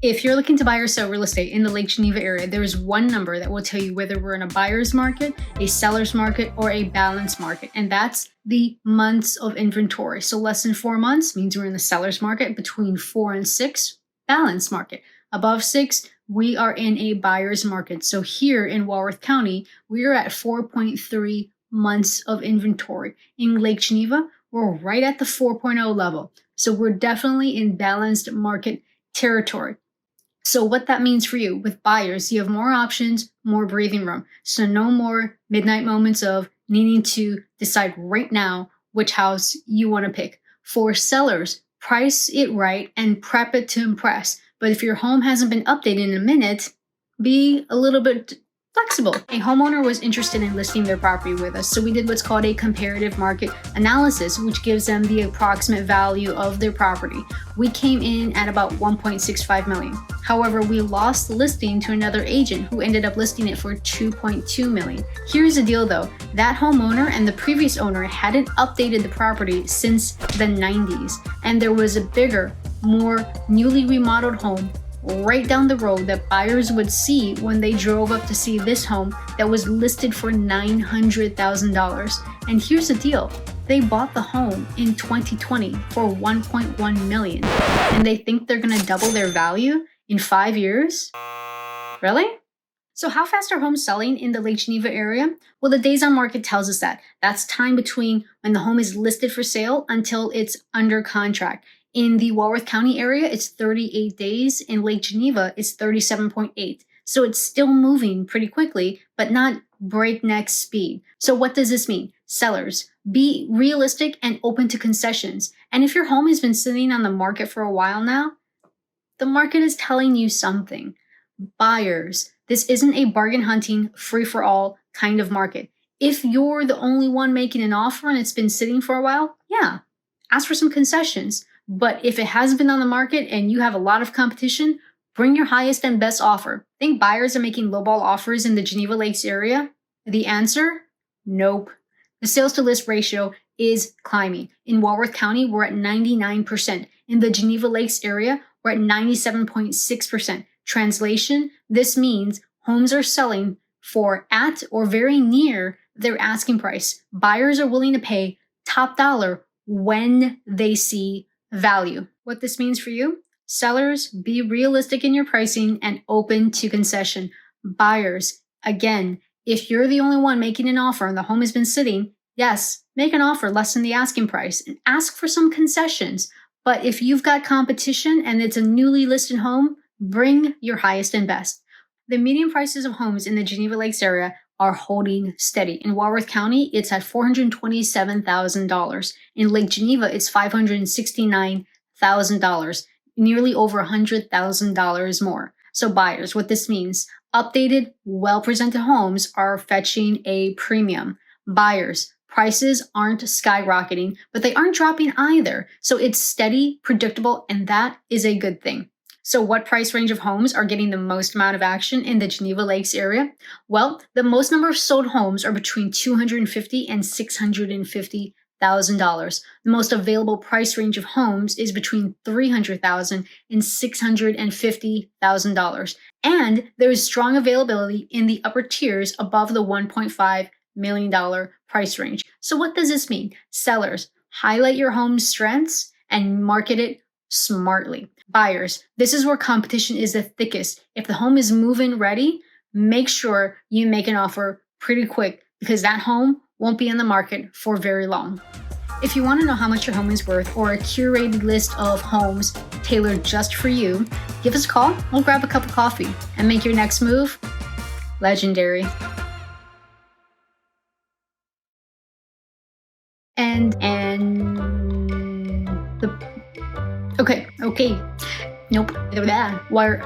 If you're looking to buy or sell real estate in the Lake Geneva area, there is one number that will tell you whether we're in a buyer's market, a seller's market, or a balanced market, and that's the months of inventory. So less than 4 months means we're in the seller's market, between 4 and 6, balanced market. Above 6, we are in a buyer's market. So here in Walworth County, we are at 4.3 months of inventory. In Lake Geneva, we're right at the 4.0 level. So we're definitely in balanced market territory. So what that means for you with buyers, you have more options, more breathing room. So no more midnight moments of needing to decide right now which house you want to pick. For sellers, price it right and prep it to impress. But if your home hasn't been updated in a minute, be a little bit flexible. A homeowner was interested in listing their property with us, so we did what's called a comparative market analysis, which gives them the approximate value of their property. We came in at about 1.65 million. However, we lost the listing to another agent who ended up listing it for 2.2 million. Here's the deal though, that homeowner and the previous owner hadn't updated the property since the 90s, and there was a bigger, more newly remodeled home right down the road that buyers would see when they drove up to see this home that was listed for $900,000. And here's the deal, they bought the home in 2020 for 1.1 million, and they think they're gonna double their value in 5 years? Really? So how fast are homes selling in the Lake Geneva area? Well, the days on market tells us that. That's time between when the home is listed for sale until it's under contract. In the Walworth County area, it's 38 days. In Lake Geneva, it's 37.8. So it's still moving pretty quickly, but not breakneck speed. So what does this mean? Sellers, be realistic and open to concessions. And if your home has been sitting on the market for a while now, the market is telling you something. Buyers, this isn't a bargain hunting, free-for-all kind of market. If you're the only one making an offer and it's been sitting for a while, yeah, ask for some concessions. But if it has been on the market and you have a lot of competition, bring your highest and best offer. Think buyers are making lowball offers in the Geneva Lakes area? The answer? Nope. The sales to list ratio is climbing. In Walworth County, we're at 99%. In the Geneva Lakes area, we're at 97.6%. Translation, this means homes are selling for at or very near their asking price. Buyers are willing to pay top dollar when they see value. What this means for you? Sellers, be realistic in your pricing and open to concession. Buyers, again, if you're the only one making an offer and the home has been sitting, yes, make an offer less than the asking price and ask for some concessions. But if you've got competition and it's a newly listed home, bring your highest and best. The median prices of homes in the Geneva Lakes area are holding steady. In Walworth County, it's at $427,000. In Lake Geneva, it's $569,000, nearly over $100,000 more. So buyers, what this means, updated, well-presented homes are fetching a premium. Buyers, prices aren't skyrocketing, but they aren't dropping either. So it's steady, predictable, and that is a good thing. So what price range of homes are getting the most amount of action in the Geneva Lakes area? Well, the most number of sold homes are between $250,000 and $650,000. The most available price range of homes is between $300,000 and $650,000. And there is strong availability in the upper tiers above the $1.5 million price range. So what does this mean? Sellers, highlight your home's strengths and market it smartly. Buyers, this is where competition is the thickest. If the home is move-in ready, make sure you make an offer pretty quick because that home won't be on the market for very long. If you want to know how much your home is worth or a curated list of homes tailored just for you, give us a call. We'll grab a cup of coffee and make your next move legendary. Okay. Nope. Wire.